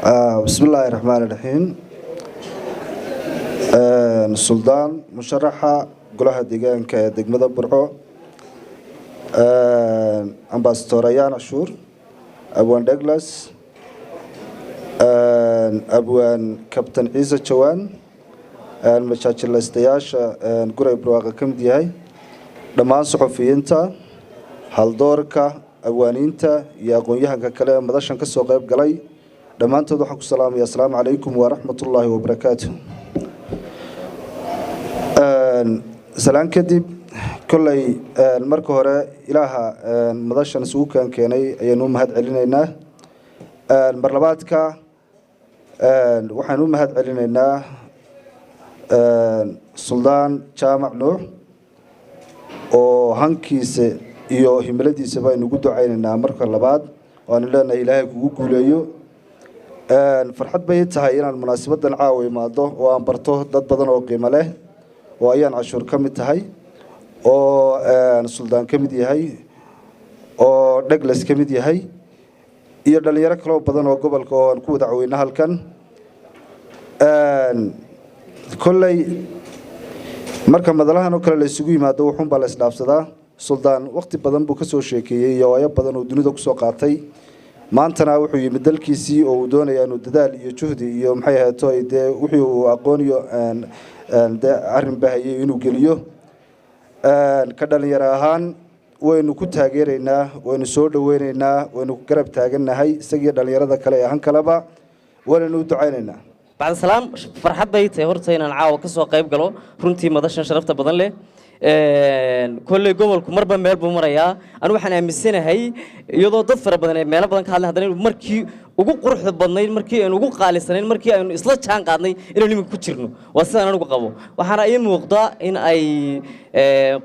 بسم الله الرحمن الرحيم. سلطان مشرحة قلها ديجان كدجمة برعو أمباستوريان عشور أبوان دوغلاس أبوان كابتن عيسى جوان المشاكل الاستياش قرأ برواقة كم ديهاي لما صحفيينتا هالدوركا أبوانينتا ياقونيها ككلام مداشن كسو قيب قلي لما أنتوا ضحكوا السلام يا السلام عليكم ورحمة الله وبركاته. سلام كدب كل المركو هراء إلها مداشن سوكا كيني ينوم هاد علينا المرلبات كا وحنوم هاد علينا سلطان جامع نوح oo hankiisa iyo himiladiisa baa inagu ducaynaa marka labaad waan leenahay Ilaahay kugu guuleeyo farxad bay tahay inaan munaasabadan caawa imaado oo aan barto dad badan oo qiimo leh oo ayaan cashuur ka mid tahay oo Suldaan ka mid yahay oo Douglas ka mid yahay iyo dhalinyaro kale oo badan oo gobolka oo aan ku wada caawinaa halkan kolley marka madalahan oo kale la isugu yimaado wuxuun baa la isdhaafsadaa Suldaan waqti badan buu ka soo sheekeeyay iyo ay badan oo dunida ku soo qaatay maantana wuxuu yimid dalkiisii oo uu doonayaa inuu dadaal iyo juhdi iyo maxay ahaato ay wuxuu aqoon iyo arrin baahiyay inuu geliyo ka dhalinyaro ahaan waynu ku taageeraynaa waynu soo dhaweynaynaa waynu ku garab taaganahay isaga dhalinyarada kale ee hankalaba waynu ducaynaynaa بعد السلام فرحت بيت هورتين أنا عاو كسو قريب قالوا رنتي مدرسة شرفت بدن له كل جمل كمر بميل بمريا أنا وحنا مسنا هاي يضو ضفر بدن ميل بدن كهلا هذين مركي وجو قرح بدنين مركي أنا وجو قال سنين مركي أنا إصلاح كان قادني إنه اللي مكتشرنه وصلنا أنا وجو قبوا وحنا أي مقطع إن أي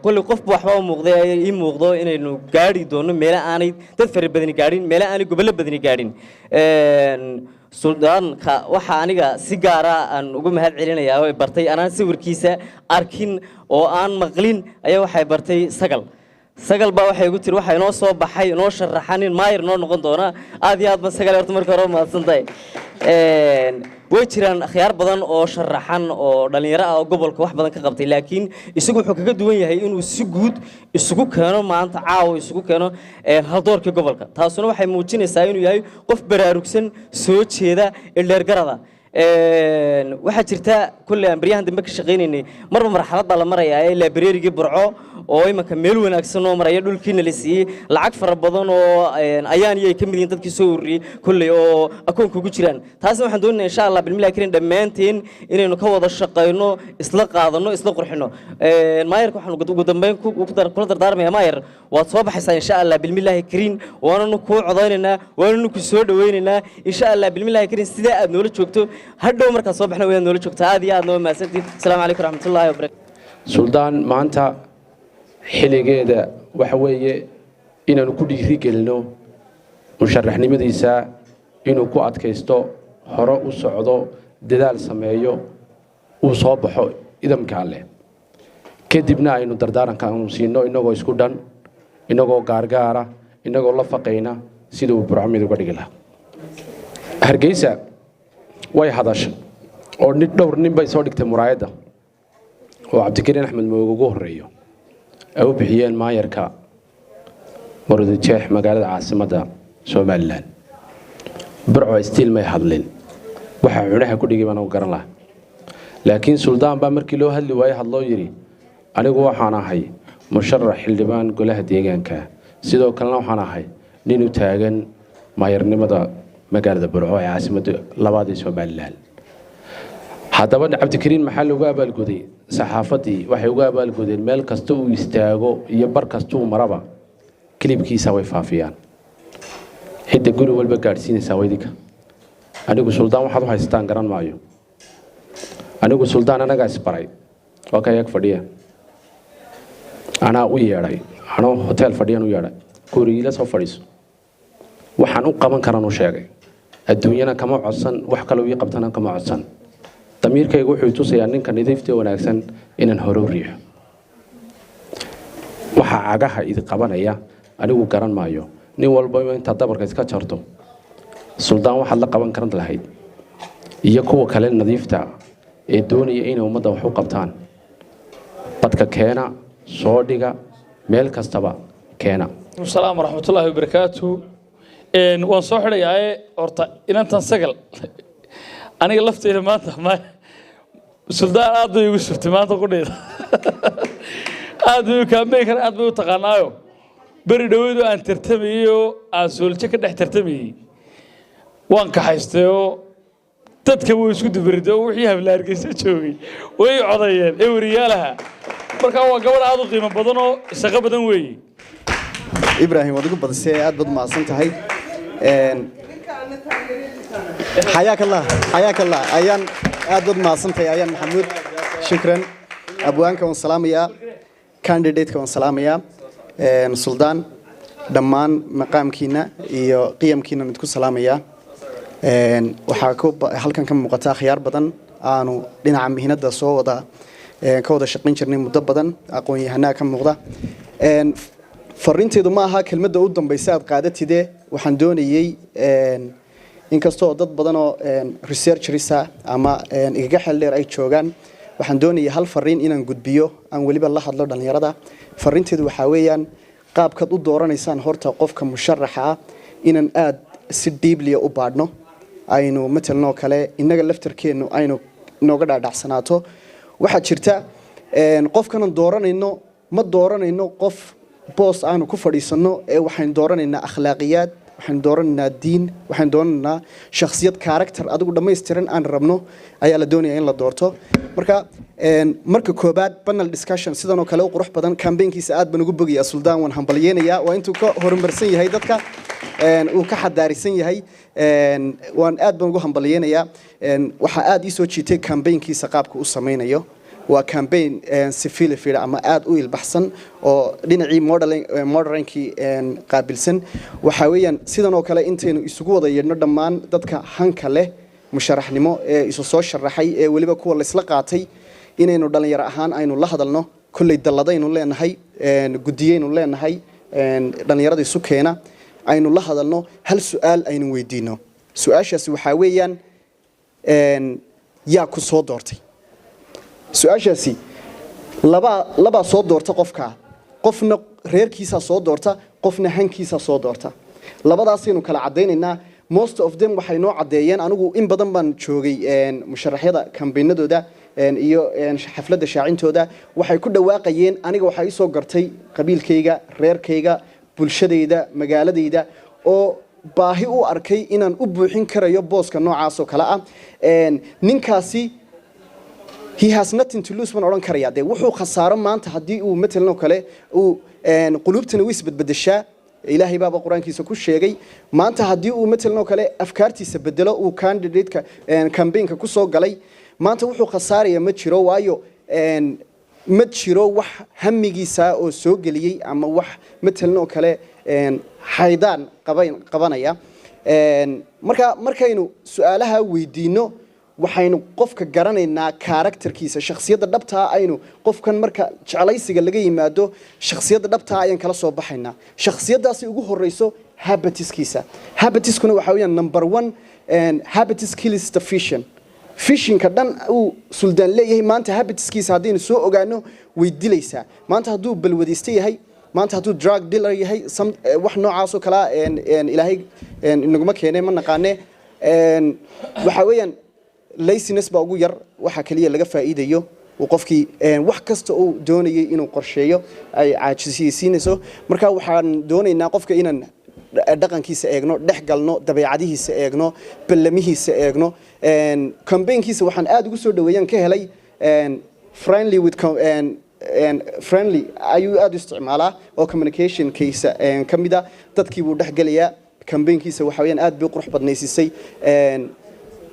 كل قف بوحبا مقطع أي مقطع إنه قاري دونه ميل أنا تضفر بدني قارين ميل أنا قبل بدني قارين سلطان waxa aniga si gaar ah aan ugu mahad celinayaa oo bartay anaan sawirkiisa arkin oo aan maqlin ayaa waxay bartay sagal baa waxay ugu tiri waxa inoo soo baxay inoo sharaxanin maayir noo noqon doona aad iyo aad ba sagal horta marka hore maadsantahay way jiraan khiyaar badan oo sharaxan oo dhalinyaro ah oo gobolka wax badan ka qabtay laakiin isagu wuxuu kaga duwan yahay inuu si guud isugu keeno maanta caaw isugu keeno hal doorka gobolka taasuna waxay muujinaysaa inuu yahay qof baraarugsan soo jeeda ilaa garada waxa jirta kulli ambriyahan dambe ka shaqeynayay marba marxalad baa la marayaa ee library-ga burco oo imanka meel wanaagsan oo maraya dhulkiina la siiyay lacag fara badan oo ayaan iyay ka mid yihiin dadkii soo ururiyay kulli oo akoonka ugu jiraan taasna waxaan doonayaa insha Allah bilmilaah karin dhamaanteen inaynu ka wada shaqeyno isla qaadano isla qurxino maayirka waxaan ugu dambeyn ku dardaarmayaa maayir waad soo baxaysaa insha Allah bilmilaah karin waana ku codaynayna waana ku soo dhaweynaynaa insha Allah bilmilaah karin sida aad noola joogto hadhow marka soo baxna way noola joogtaa aad iyo aad noo maasantiin assalaamu calaykum raxmatullaahi wa barakaatuh Suldaan maanta xiligeeda waxa weeye inaanu ku dhiiri gelino musharaxnimadiisa inuu ku adkaysto hore u socdo dadaal sameeyo uu soo baxo idamka alle kadibna aynu dardaaranka aanu siino inagoo isku dhan inagoo gaargaara inagoo la faqayna sida uu burcamid uga dhigi lahaa Hargeysa way hadashay oo dhowr nin bay soo dhigtay muraayada oo Cabdikariin Axmed Moogo ugu horeeyo ay u bixiyeen maayarka Maroodi Jeex magaalada caasimadda Soomaaliland burco stiil may hadlin waxa cunaha ku dhigay baan u garan lahaa laakiin Suldaan baa markii loo hadli waayay hadloo yiri anigu waxaan ahay musharax xildhibaan golaha deegaanka sidoo kalena waxaan ahay nin u taagan maayarnimada magaalada burco ee caasimadda labaad ee Soomaaliland haddaba Cabdikariin maxaa looga abaalguday saxaafadii waxay uga abaalgudeen meel kasta uu istaago iyo bar kasta uu maraba klibkiisa way faafiyaan xidda guri walba gaarsiinaysa weydika anigu Suldaan waxaad u haystaan garan maayo anigu Suldaan anaga isbaray oo ka yag fadhiya ana u yeeray ana hotel fadhiyan u yeeray guriga soo fadhiiso waxaan u qaban karaan u sheegay adduunyana kama codsan wax kale uu qabtana kama codsan damiirkaygu wuxuu tusayaa ninka nadiifta wanaagsan inaan hore u riixo waxa cagaha idin qabanaya anigu garan maayo nin walba inta dabarka iska jarto suldaan waxaad la qaban karan lahayd iyo kuwa kale nadiifta ee doonaya inay ummadda wax u qabtaan badka keena soo dhiga meel kastaba keena. السلام ورحمة الله وبركاته. وان soo xidhayaa horta inantan sagal aniga lafteeda maanta ma suldaan aad bay ugu surtay maanta qudheeda aad bay campaign kan aad bay u taqaanaayo bari dhaweedo aan tartamayo aan soolje ka dhex tartamayay waan ka haystayo dadka way isku dibirido wixii hablaargeysa joogay way codayeen wariyaalaha marka waa gabadh aad u qiimo badan oo shaqo badan weeye. إبراهيم ودقوا بدسي أد بد ما صنتهاي حياك الله أيان أد بد ما صنتهاي أيان محمود شكرا أبوانك والسلام يا كانديديت والسلام يا سلطان دمان مقام كينا يا قيم كينا نتكو سلام يا وحاكوب هل كان كم مقطع خيار بدن أنو لنا عم هنا ده صودا كودا شقين شرني مدبدن أقوي هنا كم مقطع فرنتي ما ها كلمة دودن بيساعد قاعدتي waxaan doonayay inkastoo dad badan oo researchers ama iga xildheer ay joogan waxaan doonayay hal fariin inaan gudbiyo aan waliba la hadlo dhalinyarada fariinteedu waxa weeyaan qaabka u dooranaysaan horta qofka musharaxa inaan aad si deeply u baadhno aynu metelno kale inaga laftarkeenu aynu nooga dhaadhacsanaato waxa jirta qofkan dooranayno ma dooranayno qof boos aanu ku fadhiisano waxaan dooranaynaa akhlaaqiyad waxaan dooranaynaa diin waxaan dooranaynaa shakhsiyad character adigu dhameystiran aan rabno ayaa la doonayaa in la doorto marka koobaad panel discussion sidan oo kale u qurux badan campaignkiisa aad baan ugu bogayaa suldaan waan hambalyeynaya waa intuu ka horumarsan yahay dadka uu ka xadaarisan yahay waan aad baan ugu hambalyeynayaa waxa aad ii soo jiitay campaignkiisa qaabka uu sameynayo waa campaign civil fiir ama aad u ilbaxsan oo dhinacii moderankii qaabilsan waxa weeyaan sidan oo kale intaynu isugu wada yeedhno dhammaan dadka hanka leh musharaxnimo ee isu soo sharaxay ee waliba kuwa la isla qaatay inaynu dhalinyaro ahaan aynu la hadalno kullay dalladaynu leenahay gudiyaynu leenahay dhalinyarada isu keena aynu la hadalno hal su'aal aynu weydiino su'aashaasi waxa weeyaan yaa ku soo doortay su'aashaasi laba soo doorta qofna reerkiisa soo doorta qofna hankiisa soo doorta labadaasaynu kala cadeynaynaa most of them waxay noo cadeeyeen anigu in badan baan joogay musharaxyada kambeynadooda iyo xafladda shaacintooda waxay ku dhawaaqayeen aniga waxa ii soo gartay qabiilkayga reerkayga bulshadayda magaaladayda oo baahi u arkay inaan u buuxin karayo booska noocaas oo kala ah ninkaasi he has nothing to lose man oran karaya de wuxuu khasaaro maanta hadii uu metelno kale uu qulubtana wis badbadashaa ilaahay baaba quraankiisa ku sheegay maanta hadii uu metelno kale afkaartiisa bedelo uu candidate-ka campaign-ka ku soo galay maanta wuxuu khasaaraya ma jiro waayo ma jiro wax hamigiisa oo soo galiyay ama wax metelno kale haydaan qabanaya markaynu su'aalaha weydiino waxaynu qofka garanaynaa characterkiisa shakhsiyadda dhabta ah aynu qofkan marka jeclaysiga laga yimaado shakhsiyadda dhabta ah ayaan kala soo baxaynaa shakhsiyaddaasi ugu horeyso habitiskuna waxa weeyaan number 1 habitis kills the fishinka dhan uu suldaan leeyahay maanta habitiskiisa haddaynu soo ogaano way dilaysaa maanta hadduu balwadaysta yahay maanta hadduu drug dealer yahay wax noocaas oo kala ilaahay inaguma keenay ma naqaane waxa weeyaan laziness baa ugu yar waxa kaliya laga faa'iidayo oo qofkii wax kasta uu doonayay inuu qorsheeyo ay caajisiinayso marka waxaan doonaynaa qofka inaan dhaqankiisa eegno dhexgalno dabeecadihiisa eegno ballamihiisa eegno campaignkiisa waxaan aad ugu soo dhaweeyaan ka helay friendly ayuu aad u isticmaalaa oo communication-kiisa ka mid ah dadkii buu dhexgalayaa campaignkiisa waxa weeyaan aad bay qurux badnaysisay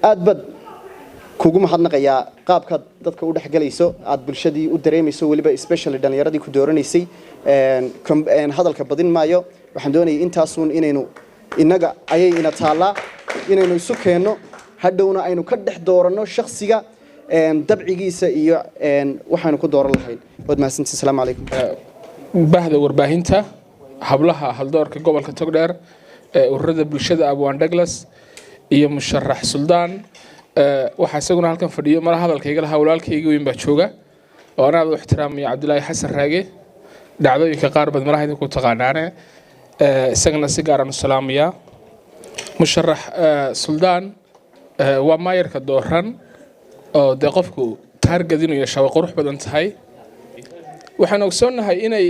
aad bad kugu mahadnaqayaa qaabka dadka u dhaxgalayso aad bulshadii u dareemayso waliba especially dhalinyaradii ku dooranaysay hadalka badin maayo waxaan doonayaa intaasuun inaynu inaga ayay ina taala inaynu isu keenno hadhowna aynu ka dhex dooranno shakhsiga dabcigiisa iyo waxaanu ku dooran lahayn wad mahadsantiin assalaamu calaykum bahda warbaahinta hablaha haldoorka gobolka Togdheer ururada bulshada Abwaan Douglas iyo musharax suldaan waxa isaguna halkan fadhiyo mar hadalkayga lahaa walaalkayga weyn baa jooga oo aan aad u ixtiraamayo Cabdilaahi Xasan Raage dhacdooyinka qaar bad malaha idinku taqaanaane isagana si gaar ah u salaamaya musharax suldaan waa maayarka dooran oo de qofku target inuu yeesho qurux badan tahay waxaan ogsoonahay inay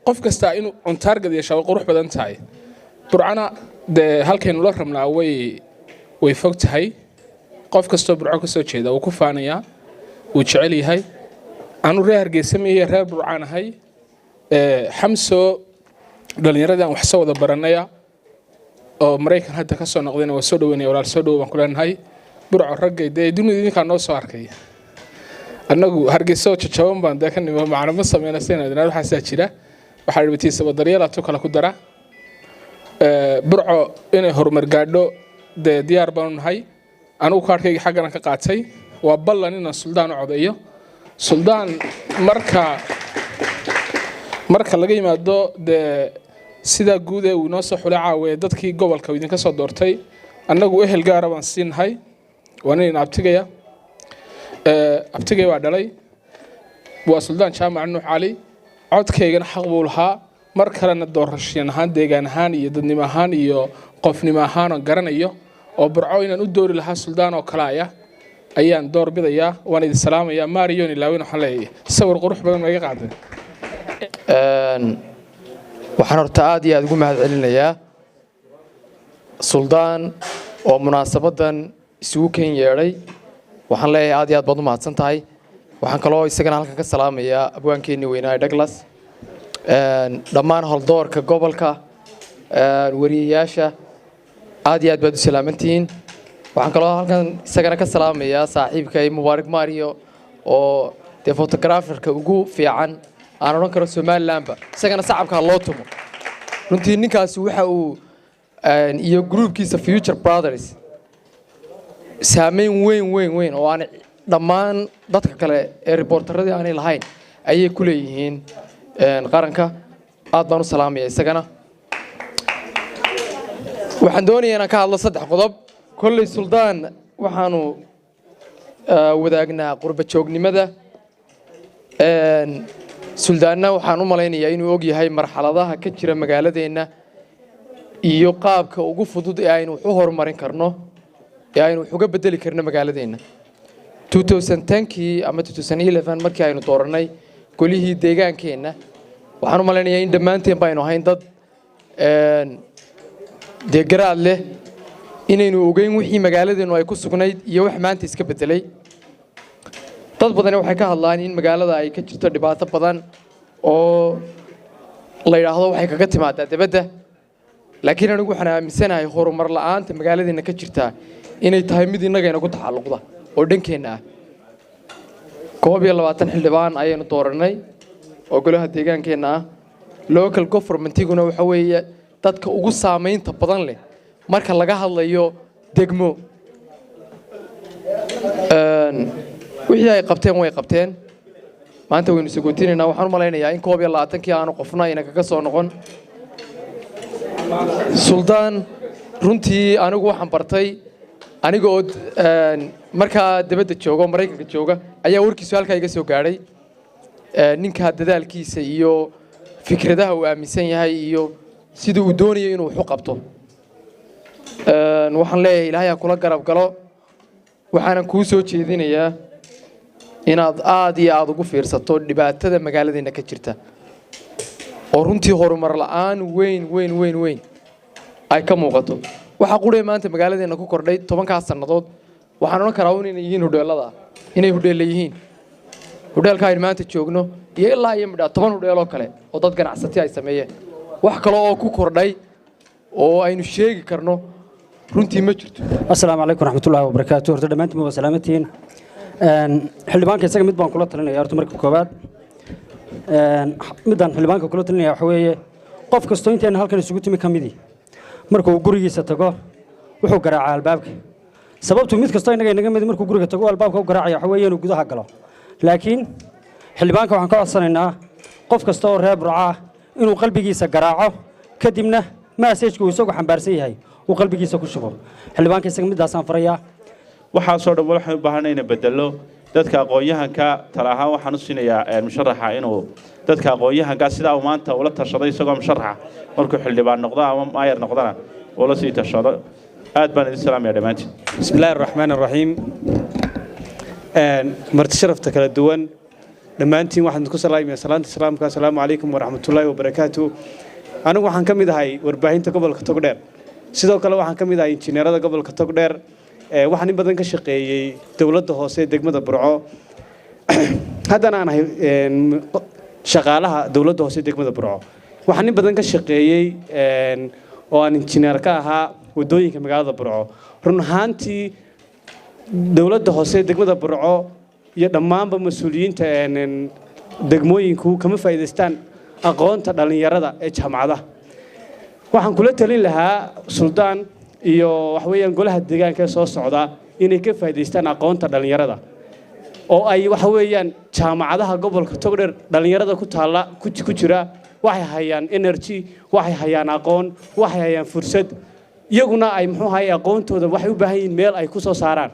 qof kasta inuu on target yeesho qurux badan tahay burcana de halkeen la rabnaa way fog tahay qof kasto burco ka soo jeeda uu ku faanaya uu jecel yahay aanu reer Hargeysa meeyay reer burcanahay xamso dhalinyarada wax soo wada baranaya oo Mareykan hadda ka soo noqdayna waa soo dhaweynay walaal soo dhaw baan ku leenahay burco raggeeda dunida idinka noo soo arkay annagu Hargeysa oo jajaban baan ka nimo macna sameynayna waxa jira waxa dhibatiisa daryeela to kala ku dara burco inay horumar gaadho diyaar baan nahay anigu kaarkayga xaqana ka qaatay waa ballan inaan suldaan u codeeyo suldaan marka laga yimaado sida guud ee uu noo soo xulay caawe dadkii gobolka idinka soo doortay annagu ehel gaar ah baan siinahay waan in abtigaya waa dhalay waa suldaan jaamac nuux cali codkaygana xaq buu lahaa mar kalena doorashiin ahaan deegaan ahaan iyo dadnimo ahaan iyo qofnimo ahaan oo garanayo oo burco inaan u doori lahaa suldaan oo kala ayaan door bidayaa waan idin salaamayaa Marion ilaawin waxa leeyahay sawir qurux badan ma iga qaaday waxaan horta aad iyo aad ugu mahadcelinayaa suldaan oo munaasabadan isugu keen yeeray waxaan leeyahay aad iyo aad baad u mahadsan tahay waxaan kaloo isagana halka ka salaamayaa abwaankeennii weynaa Douglas dhammaan holdoorka gobolka wariyayaasha aad iyo aad baad u salaamantihiin waxaan kaloo halkan isagana ka salaamayaa saaxiibkay Mubaarak Mario oo de photographerka ugu fiican aan oran karo Somaliland isagana sacabka loo tumo runtii ninkaasi waxa uu iyo groupkiisa Future Brothers saameyn weyn oo aan dhammaan dadka kale ee reporterada aan lahayn ayay ku leeyihiin qaranka aad baan u salaamayaa isagana waxaan doonayaa inaan ka hadlo saddex qodob kolley suldaan waxaanu wadaagnaa qurba joognimada suldaanna waxaan u malaynayaa inuu og yahay marxaladaha ka jira magaaladeena iyo qaabka ugu fudud ee aynu wax u horumarin karno ee aynu wax uga bedeli karno magaaladeena 2010kii ama 2011 markii aynu dooranay golihii deegaankeena waxaan u malaynayaa in dhammaanteen baynu ahayn dad deegaraad leh inaynu ogeyn wixii magaaladeenu ay ku sugnayd iyo wax maanta iska bedelay dad badan waxay ka hadlaan in magaalada ay ka jirto dhibaato badan oo la yiraahdo waxay kaga timaadaa dibadda laakiin anigu waxaan aaminsanahay horumar la'aanta magaaladeena ka jirta inay tahay mid inaga inagu taxalluqda oo dhankeena ah 22 xildhibaan ayaynu dooranay oo golaha deegaankeena ah local governmentiguna waxa weeye dadka ugu saameynta badan leh marka laga hadlayo degmo wixii ay qabteen way qabteen maanta waynu sagootineynaa waxaan u malaynayaa in 22kii aanu qofna inaga ka soo noqon suldaan runtii anigu waxaan bartay aniga oo markaa dibadda jooga Mareykanka jooga ayaa warkiisu halka iga soo gaaray ninka dadaalkiisa iyo fikradaha uu aaminsan yahay iyo sida uu doonayo inuu wax u qabto waxaan leeyahay Ilaahay kula garab galo waxaan ku soo jeedinayaa inaad aad iyo aad ugu fiirsato dhibaatada magaaladeena ka jirta oo runtii horumar la'aan weyn ay ka muuqato waxa qudhay maanta magaaladeena ku kordhay 10 sanadood waxaan oran karaa inay yihiin hudheelada inay hudheel yihiin hudheelka ay maanta joogno iyo ilaa iyo midha 10 hudheel oo kale oo dad ganacsato ay sameeyeen wax kale oo ku kordhay oo aynu sheegi karno runtii ma jirto assalaamu alaykum raxmatullaahi wa barakaatuh horta dhamaantiin waa salaamatiin xildhibaanka isaga mid baan kula talinayaa horta marka koobaad midaan xildhibaanka kula talinayaa waxa weeye qof kasto intaan halkan isugu timi kamidi marka uu gurigiisa tago wuxuu garaacaa albaabka sababtu mid kasto inaga mid markuu guriga tago albaabka uu garaacaya waxa weeye inuu gudaha galo laakiin xildhibaanka waxaan ka codsanaynaa qof kasta oo reer Burco inuu qalbigiisa garaaco kadibna message-ku isagu xambaarsan yahay uu qalbigiisa ku shubo xildhibaanka isaga midaasaan farayaa waxaasoo dhan waxaan u baahanay inaan bedelo dadka aqoon-yahanka tala ahaan waxaan u siinayaa musharaxa inuu dadka aqoon-yahanka sidaa uu maanta ula tashaday isagoo musharaxa markuu xildhibaan noqdo ama maayar noqdana ula sii tashado aad baan idin salaamaya dhammaantiin بسم الله الرحمن الرحيم مرتي شرفت كلا دوان لما أنتي واحد نكون سلام يا سلام السلام عليكم ورحمة الله وبركاته أنا واحد كم هاي وربعين تقبل كتقدر سيدو كلا واحد كم هاي إنجنير هذا قبل كتقدر واحد بدن كشقي دولة هوسة دقمة برعو هذا أنا شغالها دولة هوسة دقمة برعو واحد بدن كشقي وأن إنجنير كها ودوي كمجال برعو runhaantii dawladda hoose degmada Burco iyo dhammaanba mas'uuliyiinta degmooyinku kama faa'iideystaan aqoonta dhalinyarada ee jaamacadaha waxaan kula talin lahaa suldaan iyo wax weeyaan golaha deegaanka soo socda inay ka faa'iideystaan aqoonta dhalinyarada oo ay wax weeyaan jaamacadaha gobolka Togdheer dhalinyarada ku taala ku jira waxay hayaan energy waxay hayaan aqoon waxay hayaan fursad iyaguna ay muxuu ahaay aqoontooda waxay u baahan yihiin meel ay ku soo saaraan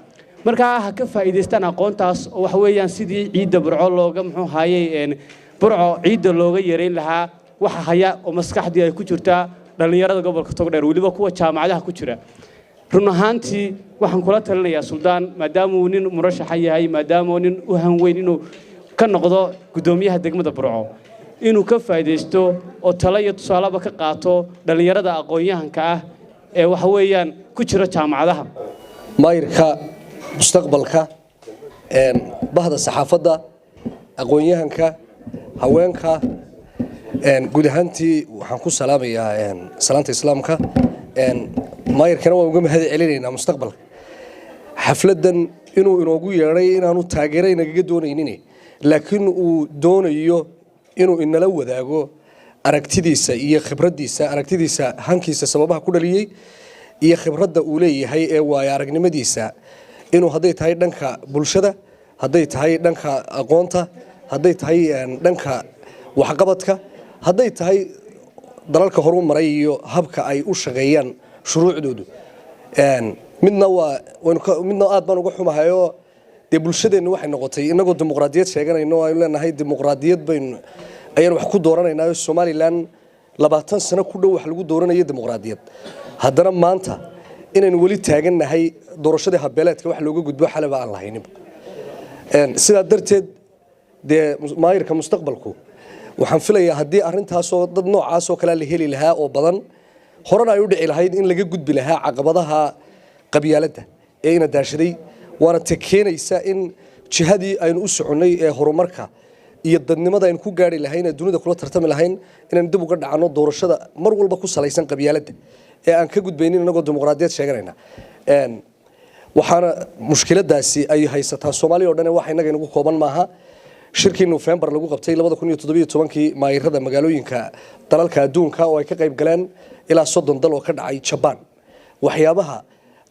marka ha ka faa'iideystaan aqoontaas oo wax weeyaan sidii ciidda Burco looga muxuu ahaayay Burco ciidda looga yareyn lahaa waxa haya oo maskaxdii ay ku jirtaa dhalinyarada gobolka Togdheer waliba kuwa jaamacadaha ku jira run ahaantii waxaan kula talinayaa suldaan maadaama uu nin murashax yahay maadaama uu nin u hanweyn inuu ka noqdo gudoomiyaha degmada Burco inuu ka faa'iideysto oo talo iyo tusaalaba ka qaato dhalinyarada aqoon-yahanka ah ee waxa weeyaan ku jira jaamacadaha maayirka mustaqbalka bahda saxaafadda aqoon-yahanka haweenka guud ahaantii waxaan ku salaamayaa salaanta islaamka maayirkana waan uga mahad celinaynaa mustaqbalka xafladan inuu inoogu yeedhay inaanu taageero inagaga doonaynin laakiin uu doonayo inuu inala wadaago aragtidiisa iyo khibraddiisa aragtidiisa hankiisa sababaha ku dhaliyay iyo khibradda uu leeyahay ee waaya aragnimadiisa inuu haday tahay dhanka bulshada haday tahay dhanka aqoonta haday tahay dhanka waxqabadka haday tahay dalalka horu maray iyo habka ay u shaqeeyaan shuruucdoodu midna aad baan uga xumahayo dee bulshadeennu waxay noqotay inagoo dimuqraadiyad sheeganayno aynu leenahay dimuqraadiyad baynu ayaan wax ku dooranaynaa Soomaaliland 20 sano ku dhow wax lagu dooranayo dimuqraadiyad haddana maanta inaan wali taagannahay doorashada habeeleedka wax looga gudbo xalaba aan lahaynin sida darteed de maayirka mustaqbalku waxaan filayaa hadii arintaas oo dad noocaas oo kala la heli lahaa oo badan horena ay u dhici lahayd in laga gudbi lahaa caqabadaha qabyaaladda ee ina daashaday waana takeenaysa in jihadii aynu u soconay ee horumarka iyo dadnimada aynu ku gaari lahayn ee dunida kula tartami lahayn inaan dib uga dhacno doorashada mar walba ku salaysan qabyaaladda ee aan ka gudbaynin inagoo dimuqraadiyad sheeganayna waxaana mushkiladaasi ay haysataa Soomaaliya oo dhan waxa inaga inagu kooban maaha shirkii November lagu qabtay 2017 maayirada magaalooyinka dalalka adduunka oo ay ka qayb galeen ilaa 30 dal oo ka dhacay Japan waxyaabaha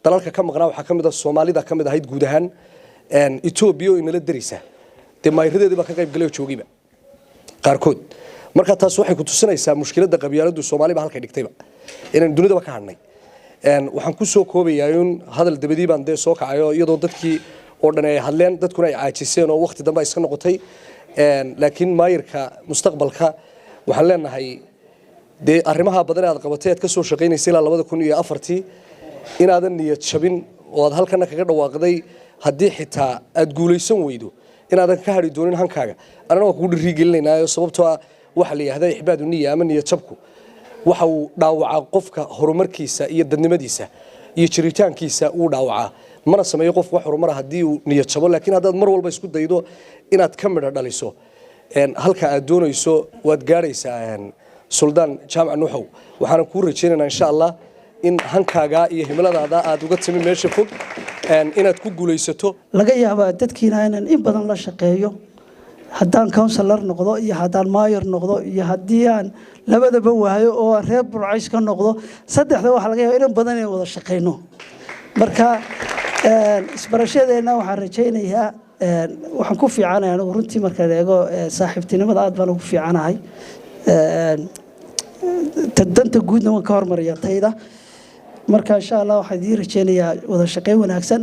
dalalka ka maqnaa waxa kamid ah Soomaalida kamid ahayd guud ahaan Ethiopia inala darisa maayiradeedii baa ka qayb galay joogiba qaarkood marka taas waxay ku tusinaysaa mushkiladda qabyaaladdu Soomaaliba halka dhigtayba inaan dunida ka hadnay waxaan ku soo koobayaa in hadal dabadii baan soo kacayo iyadoo dadkii oo dhan ay hadleen dadkuna ay caajiseen oo waqti dambe iska noqotay laakiin maayirka mustaqbalka waxaan leenahay arrimaha badan aad qabatay aad ka soo shaqeynaysay ilaa 2004 inaadan niyad jabin oo aad halkana kaga dhawaaqday haddii xitaa aad guulaysan weydo inaadan ka hari doonin hankaaga anana waa kugu dhiirigelinaynaa sababtoo ah waxa la yiraahdaa ixbaadu niyya ama niyad jabku waxa uu dhaawacaa qofka horumarkiisa iyo dadnimadiisa iyo jiritaankiisa uu dhaawacaa mana sameeyo qof wax horumar haddii uu niyad jabo laakiin haddaad mar walba isku daydo inaad ka midho dhaliso halka aad doonayso waad gaaraysaa suldaan jaamac nuuxow waxaan ku rajaynaynaa insha Allah in hankaaga iyo himiladaada aad uga timi meesha fog inaad ku guulaysato laga yaabaa dadkiina inaan in badan la shaqeeyo haddaan counselor noqdo iyo haddaan mayor noqdo iyo haddii aan labadaba waayo oo reer Burcays ka noqdo saddexda waxa laga yaabaa in badan ay wada shaqeyno marka isbarashadeena waxaan rajaynayaa waxaan ku fiicanahay anigu runtii marka la eego saaxiibtinimada aad baan ugu fiicanahay danta guudna waan ka hormariyaa tayda marka insha Allah waxaan idin rajeynayaa wada shaqeyn wanaagsan.